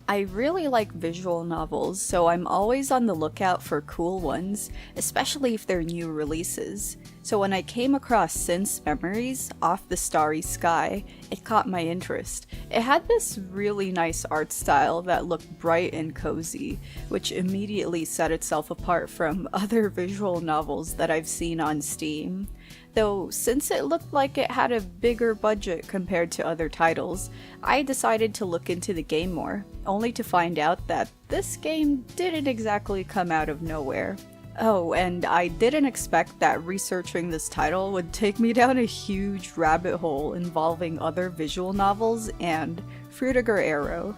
I really like visual novels, so I'm always on the lookout for cool ones, especially if they're new releases. So when I came across Since Memories off the Starry Sky, it caught my interest. It had this really nice art style that looked bright and cozy, which immediately set itself apart from other visual novels that I've seen on Steam. Though, since it looked like it had a bigger budget compared to other titles, I decided to look into the game more, only to find out that this game didn't exactly come out of nowhere. Oh, and I didn't expect that researching this title would take me down a huge rabbit hole involving other visual novels and Frutiger Aero.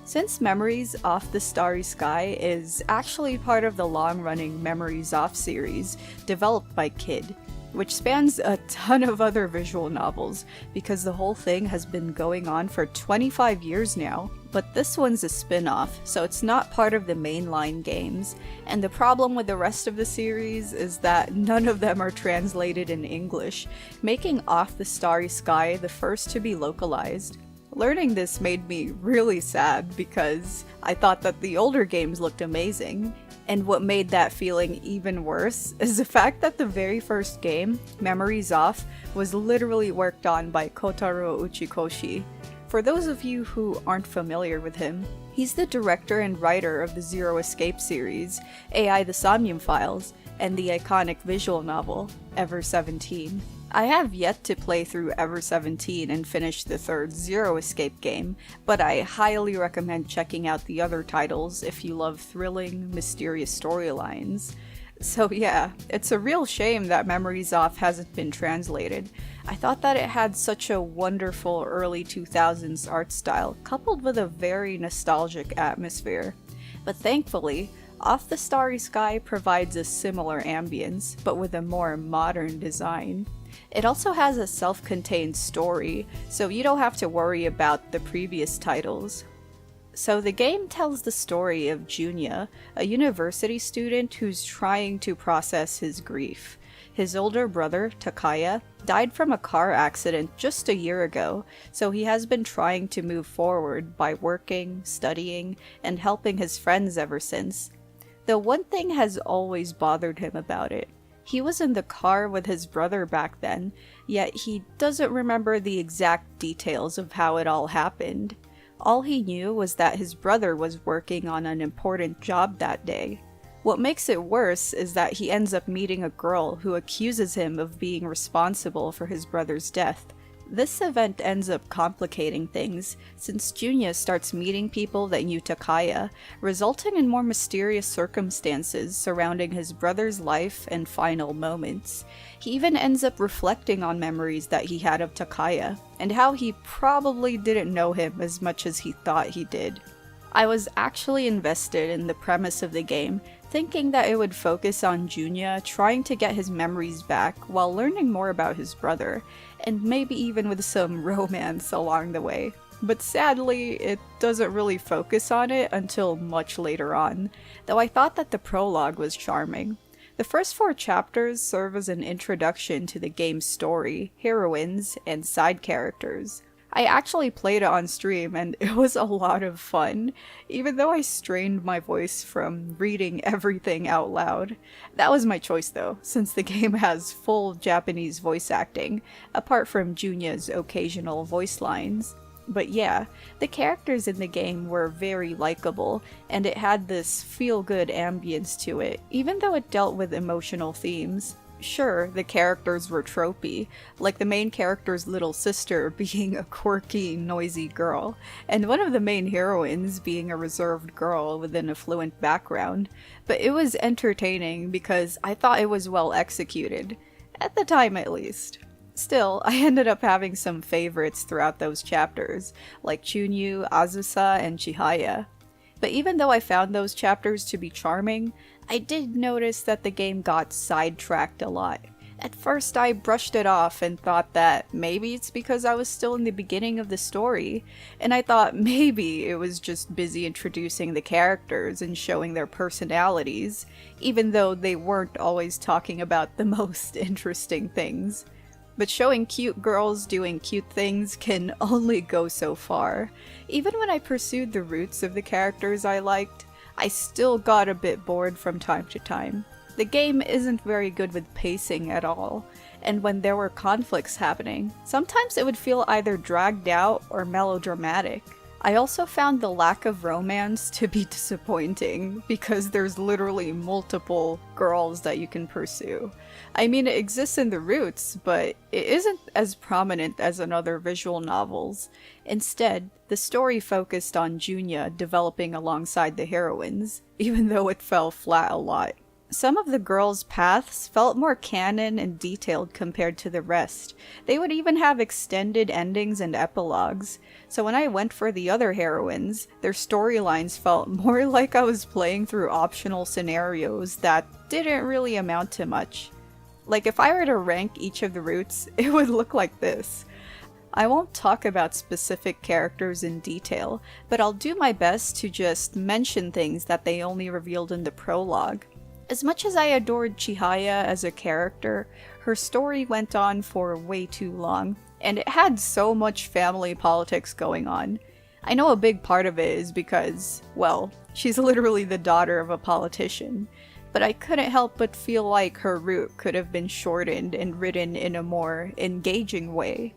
Since Memories Off the Starry Sky is actually part of the long-running Memories Off series developed by Kid, which spans a ton of other visual novels, because the whole thing has been going on for 25 years now. But this one's a spin-off, so it's not part of the mainline games, and the problem with the rest of the series is that none of them are translated in English, making Off the Starry Sky the first to be localized. Learning this made me really sad because I thought that the older games looked amazing. And what made that feeling even worse is the fact that the very first game, Memories Off, was literally worked on by Kotaro Uchikoshi. For those of you who aren't familiar with him, he's the director and writer of the Zero Escape series, AI the Somnium Files, and the iconic visual novel, Ever 17. I have yet to play through Ever 17 and finish the third Zero Escape game, but I highly recommend checking out the other titles if you love thrilling, mysterious storylines. So yeah, it's a real shame that Memories Off hasn't been translated. I thought that it had such a wonderful early 2000s art style, coupled with a very nostalgic atmosphere. But thankfully, Off the Starry Sky provides a similar ambience, but with a more modern design. It also has a self-contained story, so you don't have to worry about the previous titles. So the game tells the story of Junya, a university student who's trying to process his grief. His older brother, Takaya, died from a car accident just a year ago, so he has been trying to move forward by working, studying, and helping his friends ever since. Though one thing has always bothered him about it. He was in the car with his brother back then, yet he doesn't remember the exact details of how it all happened. All he knew was that his brother was working on an important job that day. What makes it worse is that he ends up meeting a girl who accuses him of being responsible for his brother's death. This event ends up complicating things, since Junya starts meeting people that knew Takaya, resulting in more mysterious circumstances surrounding his brother's life and final moments. He even ends up reflecting on memories that he had of Takaya, and how he probably didn't know him as much as he thought he did. I was actually invested in the premise of the game, thinking that it would focus on Junya trying to get his memories back while learning more about his brother, and maybe even with some romance along the way. But sadly, it doesn't really focus on it until much later on, though I thought that the prologue was charming. The first 4 chapters serve as an introduction to the game's story, heroines, and side characters. I actually played it on stream and it was a lot of fun, even though I strained my voice from reading everything out loud. That was my choice though, since the game has full Japanese voice acting, apart from Junya's occasional voice lines. But yeah, the characters in the game were very likable, and it had this feel-good ambience to it, even though it dealt with emotional themes. Sure, the characters were tropey, like the main character's little sister being a quirky, noisy girl, and one of the main heroines being a reserved girl with an affluent background, but it was entertaining because I thought it was well executed, at the time at least. Still, I ended up having some favorites throughout those chapters, like Chunyu, Azusa, and Chihaya. But even though I found those chapters to be charming, I did notice that the game got sidetracked a lot. At first I brushed it off and thought that maybe it's because I was still in the beginning of the story, and I thought maybe it was just busy introducing the characters and showing their personalities, even though they weren't always talking about the most interesting things. but showing cute girls doing cute things can only go so far. Even when I pursued the roots of the characters I liked, I still got a bit bored from time to time. The game isn't very good with pacing at all, and when there were conflicts happening, sometimes it would feel either dragged out or melodramatic. I also found the lack of romance to be disappointing, because there's literally multiple girls that you can pursue. I mean, it exists in the roots, but it isn't as prominent as in other visual novels. Instead, the story focused on Junya developing alongside the heroines, even though it fell flat a lot. Some of the girls' paths felt more canon and detailed compared to the rest. They would even have extended endings and epilogues, so when I went for the other heroines, their storylines felt more like I was playing through optional scenarios that didn't really amount to much. Like, if I were to rank each of the roots, it would look like this. I won't talk about specific characters in detail, but I'll do my best to just mention things that they only revealed in the prologue. As much as I adored Chihaya as a character, her story went on for way too long, and it had so much family politics going on. I know a big part of it is because, well, she's literally the daughter of a politician, but I couldn't help but feel like her route could have been shortened and written in a more engaging way.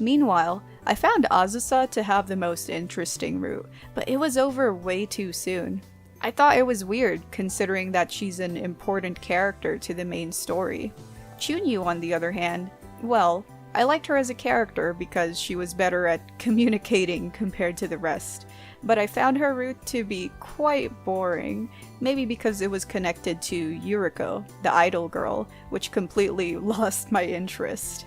Meanwhile, I found Azusa to have the most interesting route, but it was over way too soon. I thought it was weird, considering that she's an important character to the main story. Chunyu, on the other hand, well, I liked her as a character because she was better at communicating compared to the rest, but I found her route to be quite boring, maybe because it was connected to Yuriko, the idol girl, which completely lost my interest.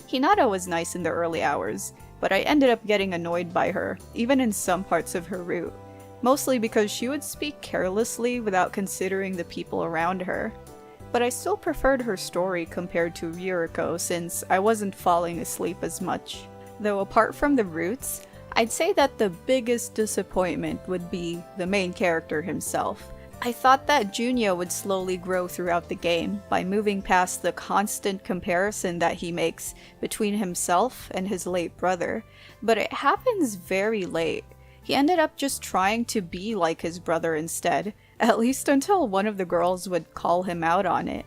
Hinata was nice in the early hours, but I ended up getting annoyed by her, even in some parts of her route. Mostly because she would speak carelessly without considering the people around her. But I still preferred her story compared to Yuriko since I wasn't falling asleep as much. Though apart from the roots, I'd say that the biggest disappointment would be the main character himself. I thought that Junya would slowly grow throughout the game by moving past the constant comparison that he makes between himself and his late brother, but it happens very late. He ended up just trying to be like his brother instead, at least until one of the girls would call him out on it.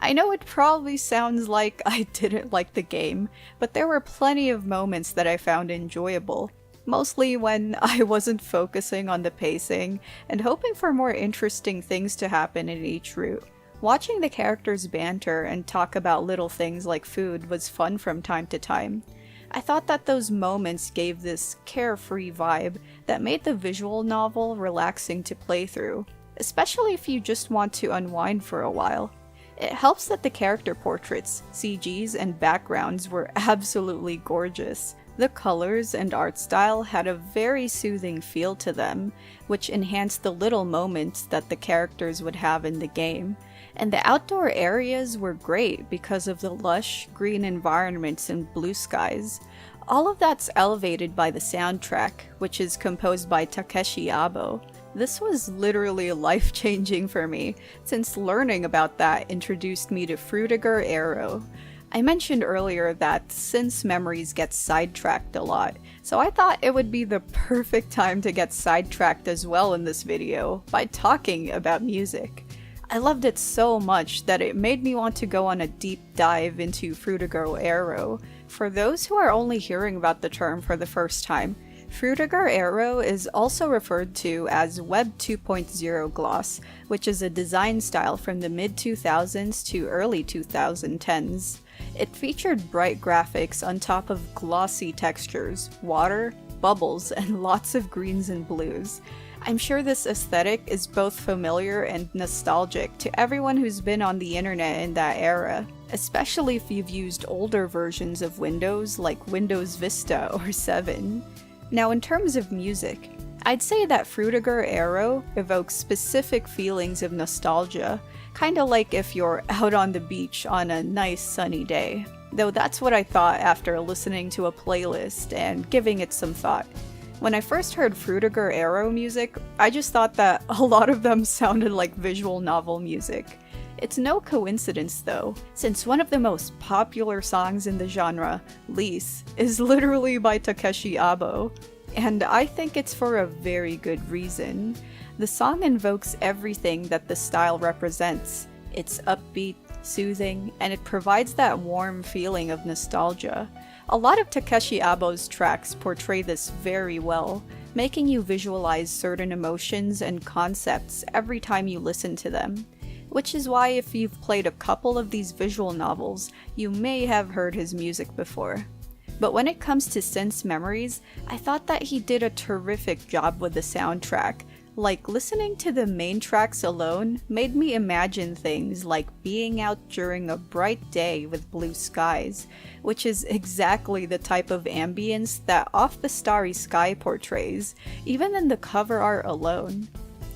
I know it probably sounds like I didn't like the game, but there were plenty of moments that I found enjoyable, mostly when I wasn't focusing on the pacing and hoping for more interesting things to happen in each route. Watching the characters banter and talk about little things like food was fun from time to time. I thought that those moments gave this carefree vibe that made the visual novel relaxing to play through, especially if you just want to unwind for a while. It helps that the character portraits, CGs, and backgrounds were absolutely gorgeous. The colors and art style had a very soothing feel to them, which enhanced the little moments that the characters would have in the game. And the outdoor areas were great because of the lush, green environments and blue skies. All of that's elevated by the soundtrack, which is composed by Takeshi Abo. This was literally life-changing for me, since learning about that introduced me to Frutiger Aero. I mentioned earlier that Since Memories gets sidetracked a lot, so I thought it would be the perfect time to get sidetracked as well in this video by talking about music. I loved it so much that it made me want to go on a deep dive into Frutiger Aero. For those who are only hearing about the term for the first time, Frutiger Aero is also referred to as Web 2.0 gloss, which is a design style from the mid-2000s to early 2010s. It featured bright graphics on top of glossy textures, water, bubbles, and lots of greens and blues. I'm sure this aesthetic is both familiar and nostalgic to everyone who's been on the internet in that era, especially if you've used older versions of Windows like Windows Vista or 7. Now, in terms of music, I'd say that Frutiger Aero evokes specific feelings of nostalgia, kinda like if you're out on the beach on a nice sunny day. Though that's what I thought after listening to a playlist and giving it some thought. When I first heard Frutiger Aero music, I just thought that a lot of them sounded like visual novel music. It's no coincidence though, since one of the most popular songs in the genre, Lease, is literally by Takeshi Abo. And I think it's for a very good reason. The song invokes everything that the style represents. It's upbeat, soothing, and it provides that warm feeling of nostalgia. A lot of Takeshi Abo's tracks portray this very well, making you visualize certain emotions and concepts every time you listen to them. Which is why if you've played a couple of these visual novels, you may have heard his music before. But when it comes to Since Memories, I thought that he did a terrific job with the soundtrack. Like, listening to the main tracks alone made me imagine things like being out during a bright day with blue skies, which is exactly the type of ambience that Off the Starry Sky portrays, even in the cover art alone.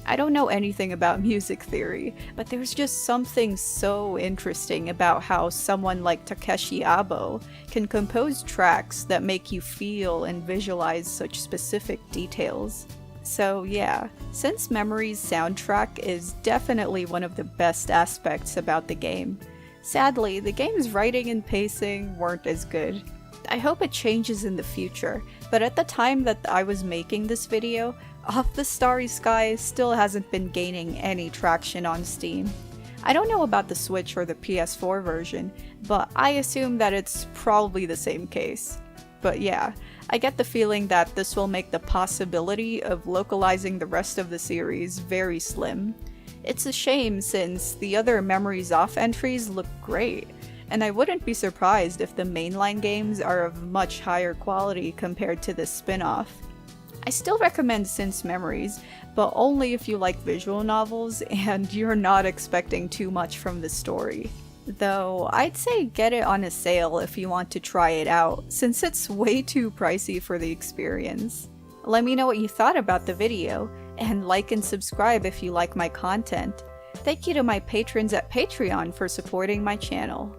I don't know anything about music theory, but there's just something so interesting about how someone like Takeshi Abo can compose tracks that make you feel and visualize such specific details. So yeah, Since Memories' soundtrack is definitely one of the best aspects about the game. Sadly, the game's writing and pacing weren't as good. I hope it changes in the future, but at the time that I was making this video, Off the Starry Sky still hasn't been gaining any traction on Steam. I don't know about the Switch or the PS4 version, but I assume that it's probably the same case. But yeah, I get the feeling that this will make the possibility of localizing the rest of the series very slim. It's a shame since the other Memories Off entries look great, and I wouldn't be surprised if the mainline games are of much higher quality compared to this spin-off. I still recommend Since Memories, but only if you like visual novels and you're not expecting too much from the story. Though, I'd say get it on a sale if you want to try it out, since it's way too pricey for the experience. Let me know what you thought about the video, and like and subscribe if you like my content. Thank you to my patrons at Patreon for supporting my channel.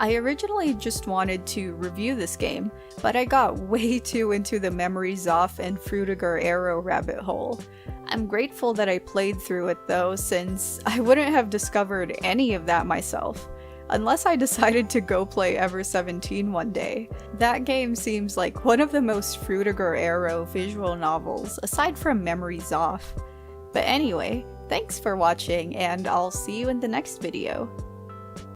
I originally just wanted to review this game, but I got way too into the Memories Off and Frutiger Aero rabbit hole. I'm grateful that I played through it though, since I wouldn't have discovered any of that myself. Unless I decided to go play Ever 17 one day. That game seems like one of the most Frutiger Aero visual novels, aside from Memories Off. But anyway, thanks for watching, and I'll see you in the next video.